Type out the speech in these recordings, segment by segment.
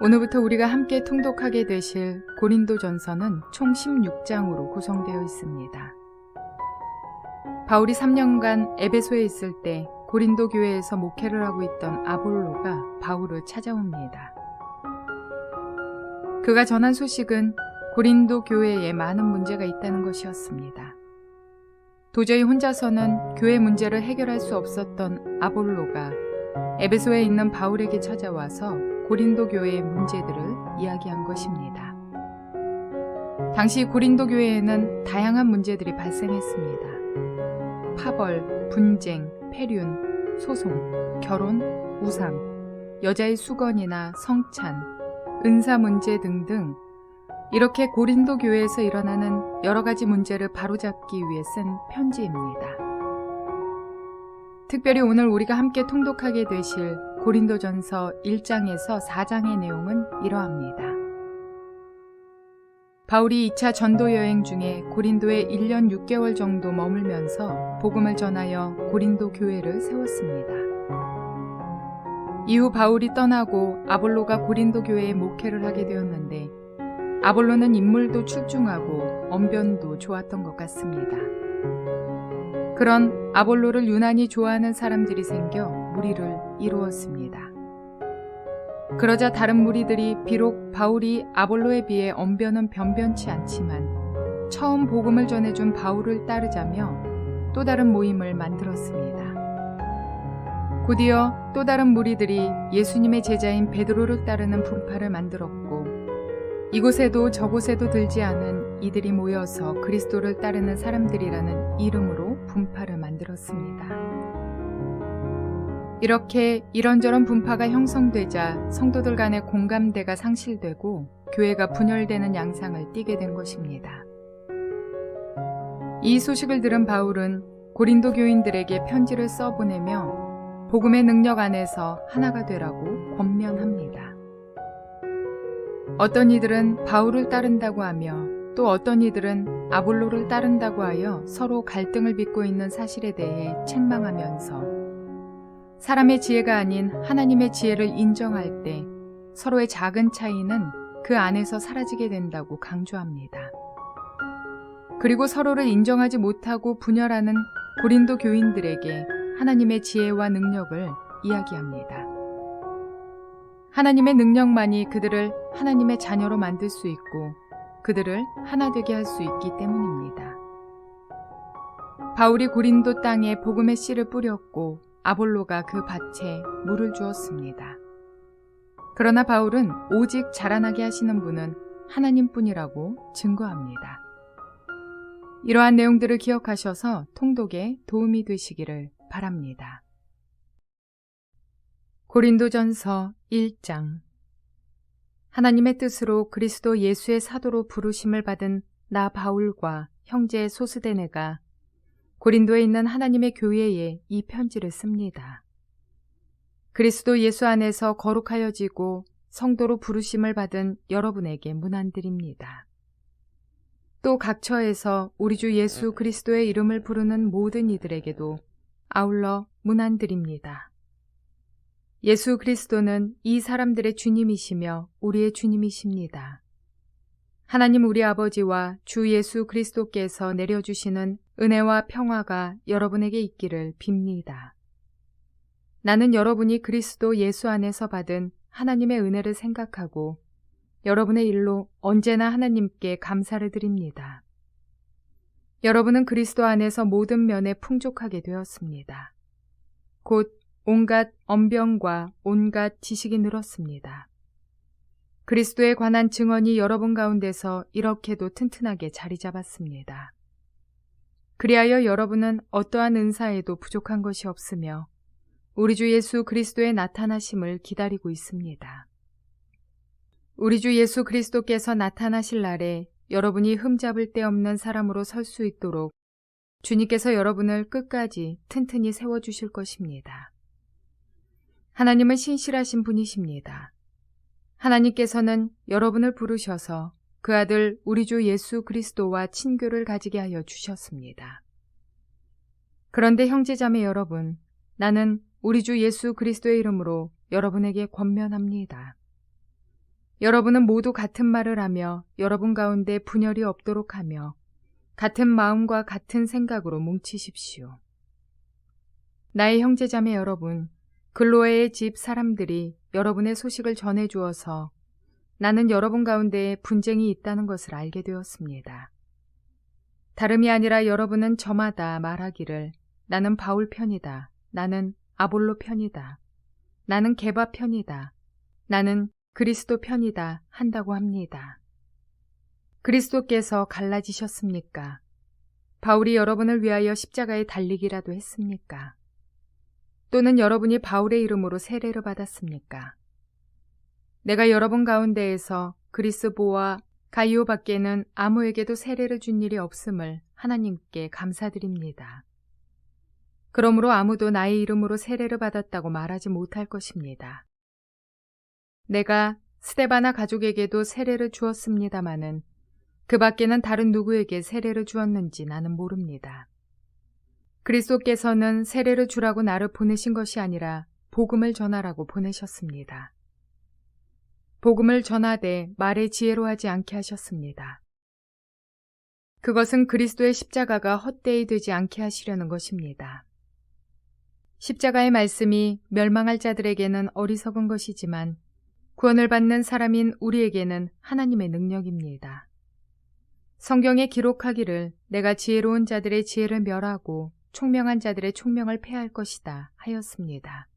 오늘부터 우리가 함께 통독하게 되실 고린도전서는 총 16장으로 구성되어 있습니다. 바울이 3년간 에베소에 있을 때 고린도 교회에서 목회를 하고 있던 아볼로가 바울을 찾아옵니다. 그가 전한 소식은 고린도 교회에 많은 문제가 있다는 것이었습니다. 도저히 혼자서는 교회 문제를 해결할 수 없었던 아볼로가 에베소에 있는 바울에게 찾아와서 고린도 교회의 문제들을 이야기한 것입니다. 당시 고린도 교회에는 다양한 문제들이 발생했습니다. 파벌, 분쟁, 폐륜, 소송, 결혼, 우상, 여자의 수건이나 성찬, 은사 문제 등등 이렇게 고린도 교회에서 일어나는 여러 가지 문제를 바로잡기 위해 쓴 편지입니다. 특별히 오늘 우리가 함께 통독하게 되실 고린도전서 1장에서 4장의 내용은 이러합니다. 바울이 2차 전도 여행 중에 고린도에 1년 6개월 정도 머물면서 복음을 전하여 고린도 교회를 세웠습니다. 이후 바울이 떠나고 아볼로가 고린도 교회에 목회를 하게 되었는데 아볼로는 인물도 출중하고 언변도 좋았던 것 같습니다. 그런 아볼로를 유난히 좋아하는 사람들이 생겨 무리를 이루었습니다. 그러자 다른 무리들이 비록 바울이 아볼로에 비해 언변은 변변치 않지만 처음 복음을 전해준 바울을 따르자며 또 다른 모임을 만들었습니다. 곧이어 또 다른 무리들이 예수님의 제자인 베드로를 따르는 분파를 만들었고 이곳에도 저곳에도 들지 않은 이들이 모여서 그리스도를 따르는 사람들이라는 이름으로 분파를 만들었습니다. 이렇게 이런저런 분파가 형성되자 성도들 간의 공감대가 상실되고 교회가 분열되는 양상을 띠게 된 것입니다. 이 소식을 들은 바울은 고린도 교인들에게 편지를 써보내며 복음의 능력 안에서 하나가 되라고 권면합니다. 어떤 이들은 바울을 따른다고 하며 또 어떤 이들은 아볼로를 따른다고 하여 서로 갈등을 빚고 있는 사실에 대해 책망하면서 사람의 지혜가 아닌 하나님의 지혜를 인정할 때 서로의 작은 차이는 그 안에서 사라지게 된다고 강조합니다. 그리고 서로를 인정하지 못하고 분열하는 고린도 교인들에게 하나님의 지혜와 능력을 이야기합니다. 하나님의 능력만이 그들을 하나님의 자녀로 만들 수 있고 그들을 하나 되게 할 수 있기 때문입니다. 바울이 고린도 땅에 복음의 씨를 뿌렸고 아볼로가 그 밭에 물을 주었습니다. 그러나 바울은 오직 자라나게 하시는 분은 하나님뿐이라고 증거합니다. 이러한 내용들을 기억하셔서 통독에 도움이 되시기를 바랍니다. 고린도전서 1장. 하나님의 뜻으로 그리스도 예수의 사도로 부르심을 받은 나 바울과 형제 소스데네가 고린도에 있는 하나님의 교회에 이 편지를 씁니다. 그리스도 예수 안에서 거룩하여지고 성도로 부르심을 받은 여러분에게 문안드립니다. 또 각처에서 우리 주 예수 그리스도의 이름을 부르는 모든 이들에게도 아울러 문안드립니다. 예수 그리스도는 이 사람들의 주님이시며 우리의 주님이십니다. 하나님 우리 아버지와 주 예수 그리스도께서 내려주시는 은혜와 평화가 여러분에게 있기를 빕니다. 나는 여러분이 그리스도 예수 안에서 받은 하나님의 은혜를 생각하고 여러분의 일로 언제나 하나님께 감사를 드립니다. 여러분은 그리스도 안에서 모든 면에 풍족하게 되었습니다. 곧 온갖 언변과 온갖 지식이 늘었습니다. 그리스도에 관한 증언이 여러분 가운데서 이렇게도 튼튼하게 자리 잡았습니다. 그리하여 여러분은 어떠한 은사에도 부족한 것이 없으며 우리 주 예수 그리스도의 나타나심을 기다리고 있습니다. 우리 주 예수 그리스도께서 나타나실 날에 여러분이 흠잡을 데 없는 사람으로 설 수 있도록 주님께서 여러분을 끝까지 튼튼히 세워주실 것입니다. 하나님은 신실하신 분이십니다. 하나님께서는 여러분을 부르셔서 그 아들 우리 주 예수 그리스도와 친교를 가지게 하여 주셨습니다. 그런데 형제자매 여러분, 나는 우리 주 예수 그리스도의 이름으로 여러분에게 권면합니다. 여러분은 모두 같은 말을 하며 여러분 가운데 분열이 없도록 하며 같은 마음과 같은 생각으로 뭉치십시오. 나의 형제자매 여러분, 글로에의 집 사람들이 여러분의 소식을 전해주어서 나는 여러분 가운데 분쟁이 있다는 것을 알게 되었습니다. 다름이 아니라 여러분은 저마다 말하기를 나는 바울 편이다. 나는 아볼로 편이다. 나는 게바 편이다. 나는 그리스도 편이다 한다고 합니다. 그리스도께서 갈라지셨습니까? 바울이 여러분을 위하여 십자가에 달리기라도 했습니까? 또는 여러분이 바울의 이름으로 세례를 받았습니까? 내가 여러분 가운데에서 그리스보와 가이오 밖에는 아무에게도 세례를 준 일이 없음을 하나님께 감사드립니다. 그러므로 아무도 나의 이름으로 세례를 받았다고 말하지 못할 것입니다. 내가 스데바나 가족에게도 세례를 주었습니다마는 그 밖에는 다른 누구에게 세례를 주었는지 나는 모릅니다. 그리스도께서는 세례를 주라고 나를 보내신 것이 아니라 복음을 전하라고 보내셨습니다. 복음을 전하되 말의 지혜로 하지 않게 하셨습니다. 그것은 그리스도의 십자가가 헛되이 되지 않게 하시려는 것입니다. 십자가의 말씀이 멸망할 자들에게는 어리석은 것이지만 구원을 받는 사람인 우리에게는 하나님의 능력입니다. 성경에 기록하기를 내가 지혜로운 자들의 지혜를 멸하고 총명한 자들의 총명을 패할 것이다 하였습니다.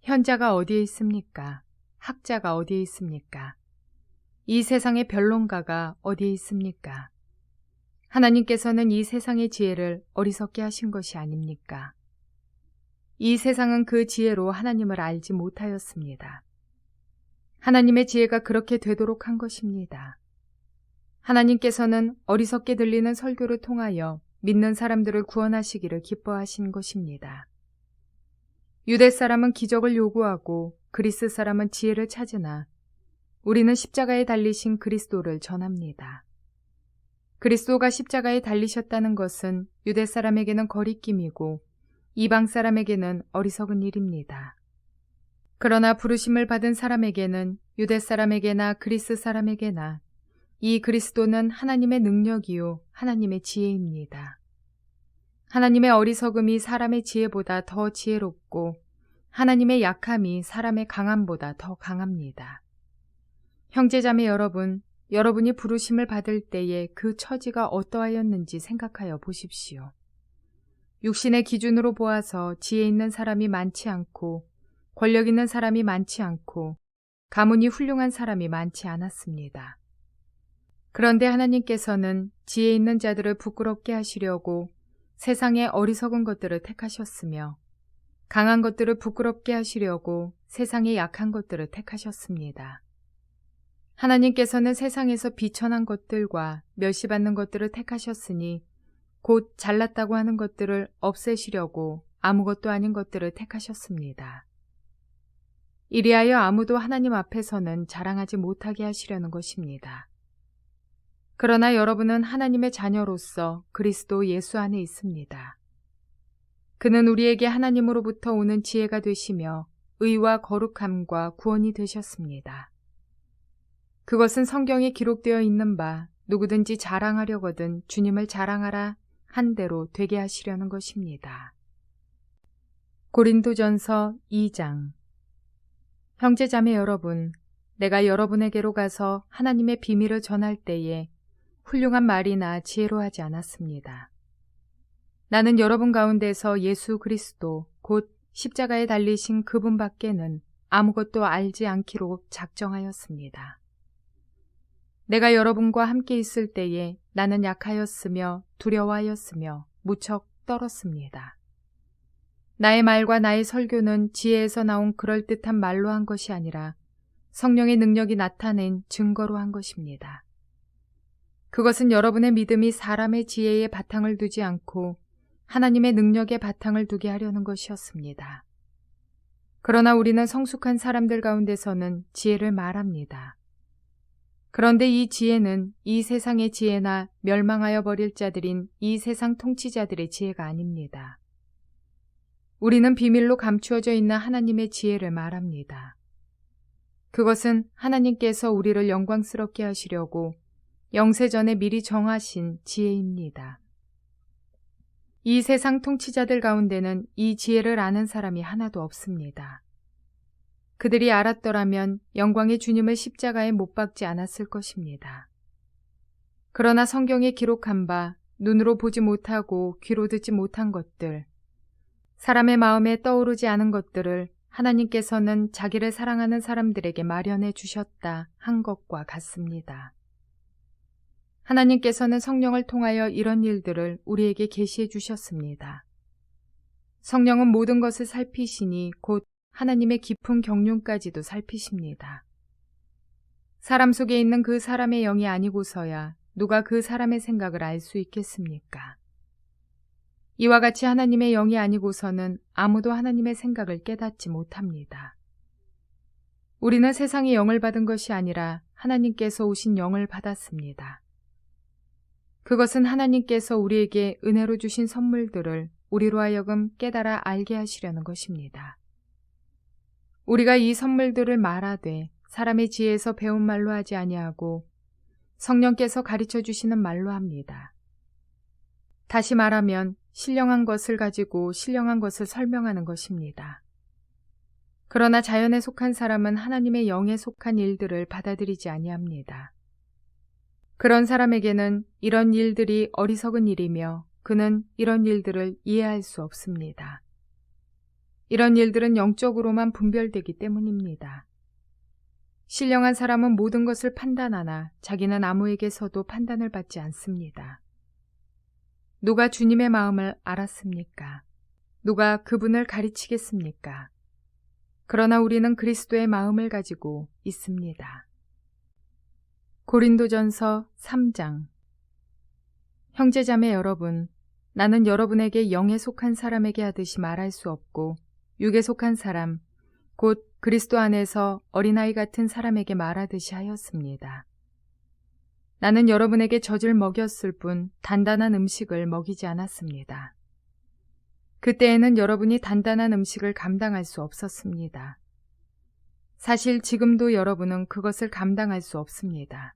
현자가 어디에 있습니까? 학자가 어디에 있습니까? 이 세상의 변론가가 어디에 있습니까? 하나님께서는 이 세상의 지혜를 어리석게 하신 것이 아닙니까? 이 세상은 그 지혜로 하나님을 알지 못하였습니다. 하나님의 지혜가 그렇게 되도록 한 것입니다. 하나님께서는 어리석게 들리는 설교를 통하여 믿는 사람들을 구원하시기를 기뻐하신 것입니다. 유대 사람은 기적을 요구하고 그리스 사람은 지혜를 찾으나 우리는 십자가에 달리신 그리스도를 전합니다. 그리스도가 십자가에 달리셨다는 것은 유대 사람에게는 거리낌이고 이방 사람에게는 어리석은 일입니다. 그러나 부르심을 받은 사람에게는 유대 사람에게나 그리스 사람에게나 이 그리스도는 하나님의 능력이요 하나님의 지혜입니다. 하나님의 어리석음이 사람의 지혜보다 더 지혜롭고 하나님의 약함이 사람의 강함보다 더 강합니다. 형제자매 여러분, 여러분이 부르심을 받을 때에 그 처지가 어떠하였는지 생각하여 보십시오. 육신의 기준으로 보아서 지혜 있는 사람이 많지 않고 권력 있는 사람이 많지 않고 가문이 훌륭한 사람이 많지 않았습니다. 그런데 하나님께서는 지혜 있는 자들을 부끄럽게 하시려고 세상의 어리석은 것들을 택하셨으며 강한 것들을 부끄럽게 하시려고 세상의 약한 것들을 택하셨습니다. 하나님께서는 세상에서 비천한 것들과 멸시받는 것들을 택하셨으니 곧 잘났다고 하는 것들을 없애시려고 아무것도 아닌 것들을 택하셨습니다. 이리하여 아무도 하나님 앞에서는 자랑하지 못하게 하시려는 것입니다. 그러나 여러분은 하나님의 자녀로서 그리스도 예수 안에 있습니다. 그는 우리에게 하나님으로부터 오는 지혜가 되시며 의와 거룩함과 구원이 되셨습니다. 그것은 성경에 기록되어 있는 바 누구든지 자랑하려거든 주님을 자랑하라 한 대로 되게 하시려는 것입니다. 고린도전서 2장. 형제자매 여러분, 내가 여러분에게로 가서 하나님의 비밀을 전할 때에 훌륭한 말이나 지혜로 하지 않았습니다. 나는 여러분 가운데서 예수 그리스도 곧 십자가에 달리신 그분 밖에는 아무것도 알지 않기로 작정하였습니다. 내가 여러분과 함께 있을 때에 나는 약하였으며 두려워하였으며 무척 떨었습니다. 나의 말과 나의 설교는 지혜에서 나온 그럴듯한 말로 한 것이 아니라 성령의 능력이 나타낸 증거로 한 것입니다. 그것은 여러분의 믿음이 사람의 지혜에 바탕을 두지 않고 하나님의 능력에 바탕을 두게 하려는 것이었습니다. 그러나 우리는 성숙한 사람들 가운데서는 지혜를 말합니다. 그런데 이 지혜는 이 세상의 지혜나 멸망하여 버릴 자들인 이 세상 통치자들의 지혜가 아닙니다. 우리는 비밀로 감추어져 있는 하나님의 지혜를 말합니다. 그것은 하나님께서 우리를 영광스럽게 하시려고 영세전에 미리 정하신 지혜입니다. 이 세상 통치자들 가운데는 이 지혜를 아는 사람이 하나도 없습니다. 그들이 알았더라면 영광의 주님을 십자가에 못 박지 않았을 것입니다. 그러나 성경에 기록한 바 눈으로 보지 못하고 귀로 듣지 못한 것들, 사람의 마음에 떠오르지 않은 것들을 하나님께서는 자기를 사랑하는 사람들에게 마련해 주셨다 한 것과 같습니다. 하나님께서는 성령을 통하여 이런 일들을 우리에게 계시해 주셨습니다. 성령은 모든 것을 살피시니 곧 하나님의 깊은 경륜까지도 살피십니다. 사람 속에 있는 그 사람의 영이 아니고서야 누가 그 사람의 생각을 알 수 있겠습니까? 이와 같이 하나님의 영이 아니고서는 아무도 하나님의 생각을 깨닫지 못합니다. 우리는 세상의 영을 받은 것이 아니라 하나님께서 오신 영을 받았습니다. 그것은 하나님께서 우리에게 은혜로 주신 선물들을 우리로 하여금 깨달아 알게 하시려는 것입니다. 우리가 이 선물들을 말하되 사람의 지혜에서 배운 말로 하지 아니하고 성령께서 가르쳐 주시는 말로 합니다. 다시 말하면 신령한 것을 가지고 신령한 것을 설명하는 것입니다. 그러나 자연에 속한 사람은 하나님의 영에 속한 일들을 받아들이지 아니합니다. 그런 사람에게는 이런 일들이 어리석은 일이며 그는 이런 일들을 이해할 수 없습니다. 이런 일들은 영적으로만 분별되기 때문입니다. 신령한 사람은 모든 것을 판단하나 자기는 아무에게서도 판단을 받지 않습니다. 누가 주님의 마음을 알았습니까? 누가 그분을 가르치겠습니까? 그러나 우리는 그리스도의 마음을 가지고 있습니다. 고린도전서 3장. 형제자매 여러분, 나는 여러분에게 영에 속한 사람에게 하듯이 말할 수 없고 육에 속한 사람, 곧 그리스도 안에서 어린아이 같은 사람에게 말하듯이 하였습니다. 나는 여러분에게 젖을 먹였을 뿐 단단한 음식을 먹이지 않았습니다. 그때에는 여러분이 단단한 음식을 감당할 수 없었습니다. 사실 지금도 여러분은 그것을 감당할 수 없습니다.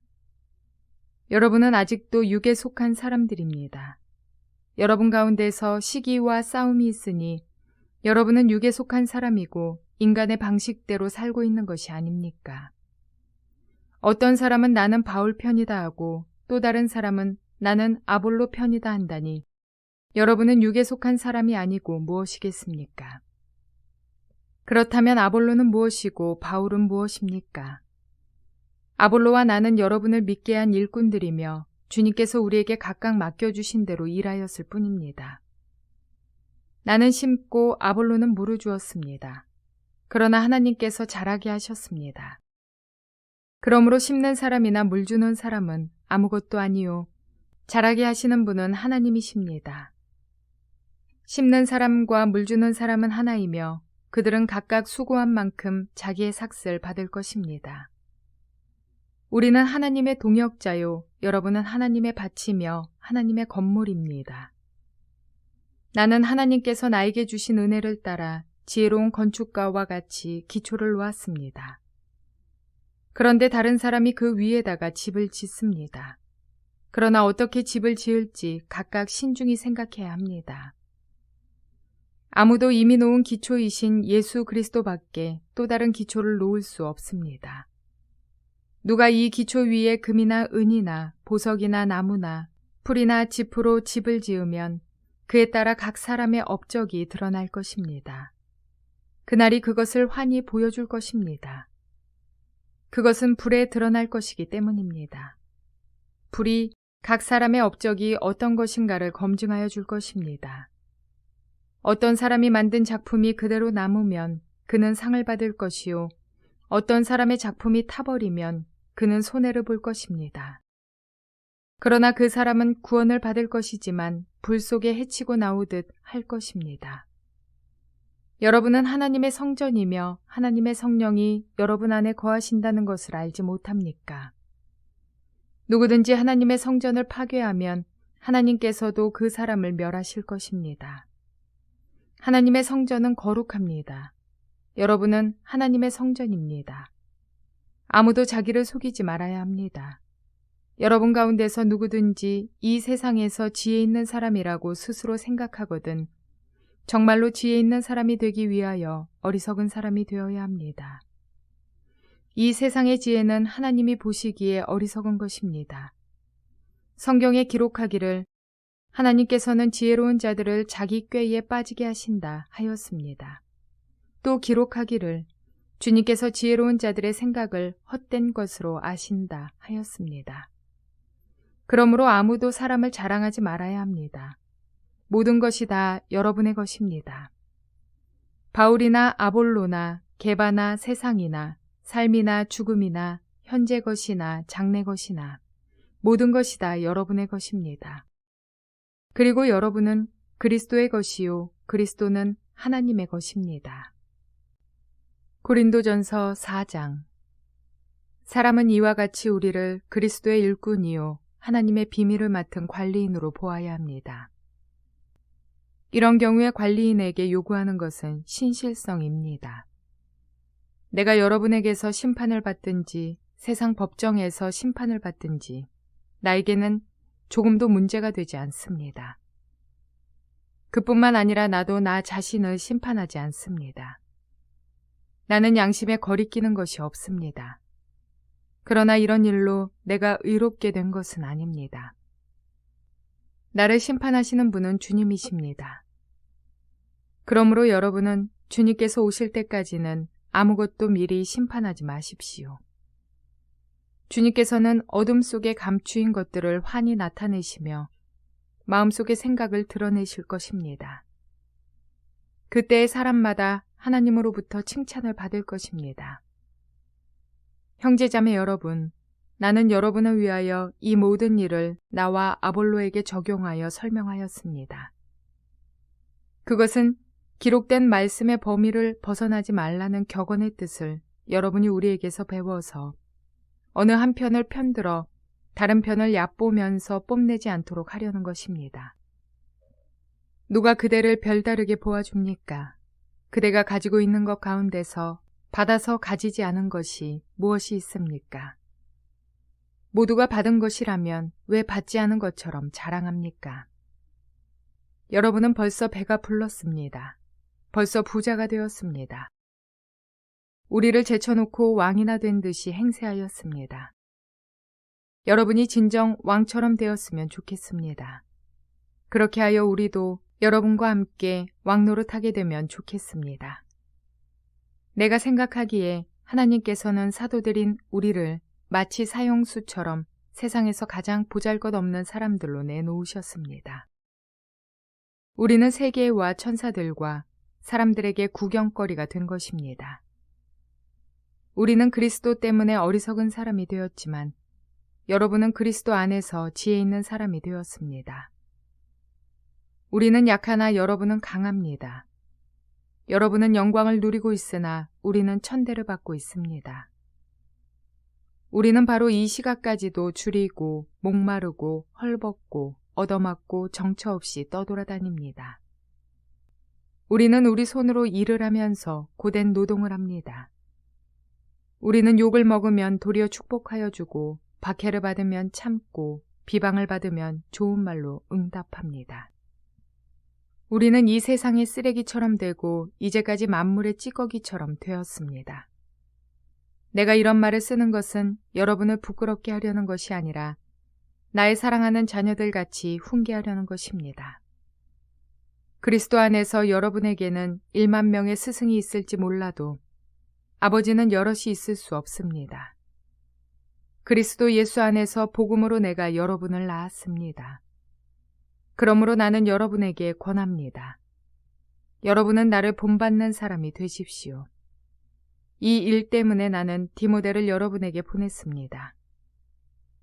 여러분은 아직도 육에 속한 사람들입니다. 여러분 가운데서 시기와 싸움이 있으니 여러분은 육에 속한 사람이고 인간의 방식대로 살고 있는 것이 아닙니까? 어떤 사람은 나는 바울 편이다 하고 또 다른 사람은 나는 아볼로 편이다 한다니 여러분은 육에 속한 사람이 아니고 무엇이겠습니까? 그렇다면 아볼로는 무엇이고 바울은 무엇입니까? 아볼로와 나는 여러분을 믿게 한 일꾼들이며 주님께서 우리에게 각각 맡겨주신 대로 일하였을 뿐입니다. 나는 심고 아볼로는 물을 주었습니다. 그러나 하나님께서 자라게 하셨습니다. 그러므로 심는 사람이나 물 주는 사람은 아무것도 아니요 자라게 하시는 분은 하나님이십니다. 심는 사람과 물 주는 사람은 하나이며 그들은 각각 수고한 만큼 자기의 삭을 받을 것입니다. 우리는 하나님의 동역자요 여러분은 하나님의 밭이며 하나님의 건물입니다. 나는 하나님께서 나에게 주신 은혜를 따라 지혜로운 건축가와 같이 기초를 놓았습니다. 그런데 다른 사람이 그 위에다가 집을 짓습니다. 그러나 어떻게 집을 지을지 각각 신중히 생각해야 합니다. 아무도 이미 놓은 기초이신 예수 그리스도밖에 또 다른 기초를 놓을 수 없습니다. 누가 이 기초 위에 금이나 은이나 보석이나 나무나 풀이나 짚으로 집을 지으면 그에 따라 각 사람의 업적이 드러날 것입니다. 그날이 그것을 환히 보여줄 것입니다. 그것은 불에 드러날 것이기 때문입니다. 불이 각 사람의 업적이 어떤 것인가를 검증하여 줄 것입니다. 어떤 사람이 만든 작품이 그대로 남으면 그는 상을 받을 것이요 어떤 사람의 작품이 타버리면 그는 손해를 볼 것입니다. 그러나 그 사람은 구원을 받을 것이지만 불 속에 헤치고 나오듯 할 것입니다. 여러분은 하나님의 성전이며 하나님의 성령이 여러분 안에 거하신다는 것을 알지 못합니까? 누구든지 하나님의 성전을 파괴하면 하나님께서도 그 사람을 멸하실 것입니다. 하나님의 성전은 거룩합니다. 여러분은 하나님의 성전입니다. 아무도 자기를 속이지 말아야 합니다. 여러분 가운데서 누구든지 이 세상에서 지혜 있는 사람이라고 스스로 생각하거든 정말로 지혜 있는 사람이 되기 위하여 어리석은 사람이 되어야 합니다. 이 세상의 지혜는 하나님이 보시기에 어리석은 것입니다. 성경에 기록하기를 하나님께서는 지혜로운 자들을 자기 꾀에 빠지게 하신다 하였습니다. 또 기록하기를 주님께서 지혜로운 자들의 생각을 헛된 것으로 아신다 하였습니다. 그러므로 아무도 사람을 자랑하지 말아야 합니다. 모든 것이 다 여러분의 것입니다. 바울이나 아볼로나 게바나 세상이나 삶이나 죽음이나 현재 것이나 장래 것이나 모든 것이 다 여러분의 것입니다. 그리고 여러분은 그리스도의 것이요 그리스도는 하나님의 것입니다. 고린도전서 4장. 사람은 이와 같이 우리를 그리스도의 일꾼이요 하나님의 비밀을 맡은 관리인으로 보아야 합니다. 이런 경우에 관리인에게 요구하는 것은 신실성입니다. 내가 여러분에게서 심판을 받든지 세상 법정에서 심판을 받든지 나에게는 조금도 문제가 되지 않습니다. 그뿐만 아니라 나도 나 자신을 심판하지 않습니다. 나는 양심에 거리끼는 것이 없습니다. 그러나 이런 일로 내가 의롭게 된 것은 아닙니다. 나를 심판하시는 분은 주님이십니다. 그러므로 여러분은 주님께서 오실 때까지는 아무것도 미리 심판하지 마십시오. 주님께서는 어둠 속에 감추인 것들을 환히 나타내시며 마음속의 생각을 드러내실 것입니다. 그때의 사람마다 하나님으로부터 칭찬을 받을 것입니다. 형제자매 여러분, 나는 여러분을 위하여 이 모든 일을 나와 아볼로에게 적용하여 설명하였습니다. 그것은 기록된 말씀의 범위를 벗어나지 말라는 격언의 뜻을 여러분이 우리에게서 배워서 어느 한편을 편들어 다른 편을 얕보면서 뽐내지 않도록 하려는 것입니다. 누가 그대를 별다르게 보아줍니까? 그대가 가지고 있는 것 가운데서 받아서 가지지 않은 것이 무엇이 있습니까? 모두가 받은 것이라면 왜 받지 않은 것처럼 자랑합니까? 여러분은 벌써 배가 불렀습니다. 벌써 부자가 되었습니다. 우리를 제쳐놓고 왕이나 된 듯이 행세하였습니다. 여러분이 진정 왕처럼 되었으면 좋겠습니다. 그렇게 하여 우리도 여러분과 함께 왕노릇하게 되면 좋겠습니다. 내가 생각하기에 하나님께서는 사도들인 우리를 마치 사형수처럼 세상에서 가장 보잘것없는 사람들로 내놓으셨습니다. 우리는 세계와 천사들과 사람들에게 구경거리가 된 것입니다. 우리는 그리스도 때문에 어리석은 사람이 되었지만 여러분은 그리스도 안에서 지혜 있는 사람이 되었습니다. 우리는 약하나 여러분은 강합니다. 여러분은 영광을 누리고 있으나 우리는 천대를 받고 있습니다. 우리는 바로 이 시각까지도 줄이고 목마르고 헐벗고 얻어맞고 정처 없이 떠돌아다닙니다. 우리는 우리 손으로 일을 하면서 고된 노동을 합니다. 우리는 욕을 먹으면 도리어 축복하여 주고 박해를 받으면 참고 비방을 받으면 좋은 말로 응답합니다. 우리는 이 세상의 쓰레기처럼 되고 이제까지 만물의 찌꺼기처럼 되었습니다. 내가 이런 말을 쓰는 것은 여러분을 부끄럽게 하려는 것이 아니라 나의 사랑하는 자녀들 같이 훈계하려는 것입니다. 그리스도 안에서 여러분에게는 1만 명의 스승이 있을지 몰라도 아버지는 여럿이 있을 수 없습니다. 그리스도 예수 안에서 복음으로 내가 여러분을 낳았습니다. 그러므로 나는 여러분에게 권합니다. 여러분은 나를 본받는 사람이 되십시오. 이 일 때문에 나는 디모데를 여러분에게 보냈습니다.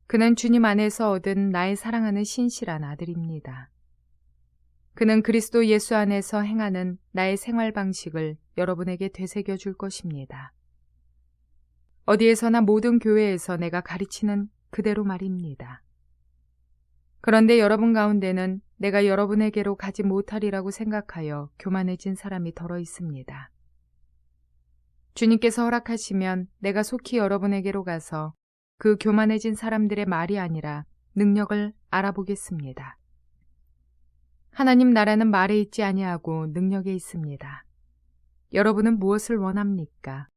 그는 주님 안에서 얻은 나의 사랑하는 신실한 아들입니다. 그는 그리스도 예수 안에서 행하는 나의 생활 방식을 여러분에게 되새겨 줄 것입니다. 어디에서나 모든 교회에서 내가 가르치는 그대로 말입니다. 그런데 여러분 가운데는 내가 여러분에게로 가지 못하리라고 생각하여 교만해진 사람이 덜어 있습니다. 주님께서 허락하시면 내가 속히 여러분에게로 가서 그 교만해진 사람들의 말이 아니라 능력을 알아보겠습니다. 하나님 나라는 말에 있지 아니하고 능력에 있습니다. 여러분은 무엇을 원합니까?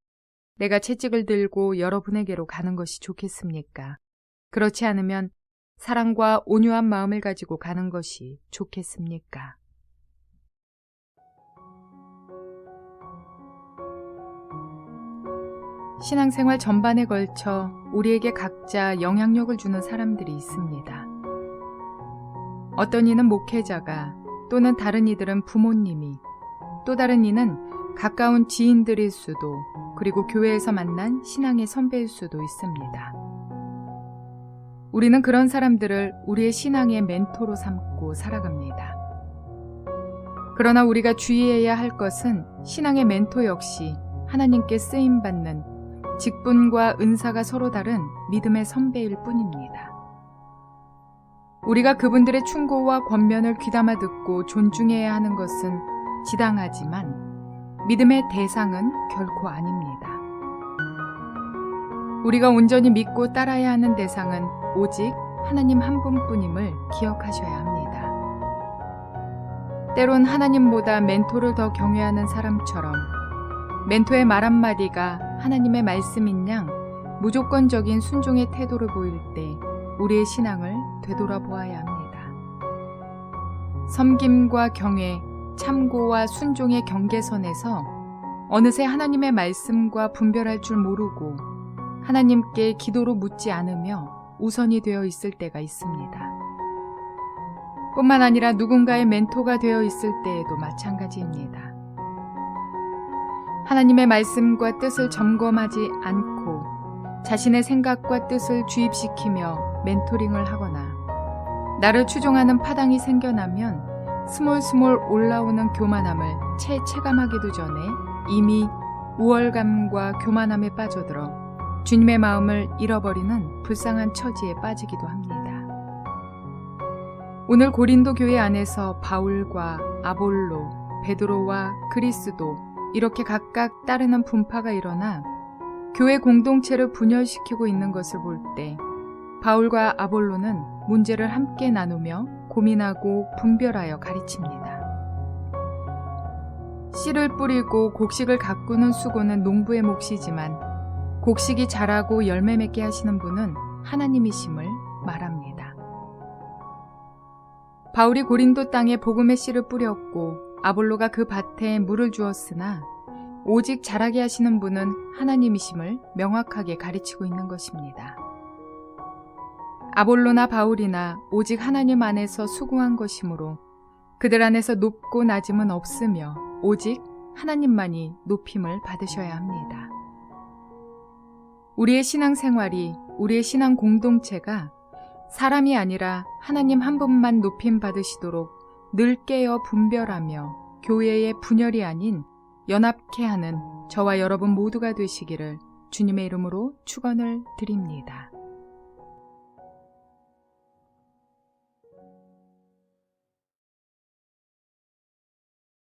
내가 채찍을 들고 여러분에게로 가는 것이 좋겠습니까? 그렇지 않으면 사랑과 온유한 마음을 가지고 가는 것이 좋겠습니까? 신앙생활 전반에 걸쳐 우리에게 각자 영향력을 주는 사람들이 있습니다. 어떤 이는 목회자가, 또는 다른 이들은 부모님이, 또 다른 이는 가까운 지인들일 수도, 그리고 교회에서 만난 신앙의 선배일 수도 있습니다. 우리는 그런 사람들을 우리의 신앙의 멘토로 삼고 살아갑니다. 그러나 우리가 주의해야 할 것은 신앙의 멘토 역시 하나님께 쓰임받는 직분과 은사가 서로 다른 믿음의 선배일 뿐입니다. 우리가 그분들의 충고와 권면을 귀담아 듣고 존중해야 하는 것은 지당하지만 믿음의 대상은 결코 아닙니다. 우리가 온전히 믿고 따라야 하는 대상은 오직 하나님 한 분뿐임을 기억하셔야 합니다. 때론 하나님보다 멘토를 더 경외하는 사람처럼 멘토의 말 한마디가 하나님의 말씀인 양 무조건적인 순종의 태도를 보일 때 우리의 신앙을 되돌아보아야 합니다. 섬김과 경외, 참고와 순종의 경계선에서 어느새 하나님의 말씀과 분별할 줄 모르고 하나님께 기도로 묻지 않으며 우선이 되어 있을 때가 있습니다. 뿐만 아니라 누군가의 멘토가 되어 있을 때에도 마찬가지입니다. 하나님의 말씀과 뜻을 점검하지 않고 자신의 생각과 뜻을 주입시키며 멘토링을 하거나 나를 추종하는 파당이 생겨나면 스몰스몰 올라오는 교만함을 체감하기도 전에 이미 우월감과 교만함에 빠져들어 주님의 마음을 잃어버리는 불쌍한 처지에 빠지기도 합니다. 오늘 고린도 교회 안에서 바울과 아볼로, 베드로와 그리스도 이렇게 각각 따르는 분파가 일어나 교회 공동체를 분열시키고 있는 것을 볼 때 바울과 아볼로는 문제를 함께 나누며 고민하고 분별하여 가르칩니다. 씨를 뿌리고 곡식을 가꾸는 수고는 농부의 몫이지만 곡식이 자라고 열매 맺게 하시는 분은 하나님이심을 말합니다. 바울이 고린도 땅에 복음의 씨를 뿌렸고 아볼로가 그 밭에 물을 주었으나 오직 자라게 하시는 분은 하나님이심을 명확하게 가르치고 있는 것입니다. 아볼로나 바울이나 오직 하나님 안에서 수고한 것이므로 그들 안에서 높고 낮음은 없으며 오직 하나님만이 높임을 받으셔야 합니다. 우리의 신앙생활이, 우리의 신앙 공동체가 사람이 아니라 하나님 한 분만 높임 받으시도록 늘 깨어 분별하며 교회의 분열이 아닌 연합케 하는 저와 여러분 모두가 되시기를 주님의 이름으로 축원을 드립니다.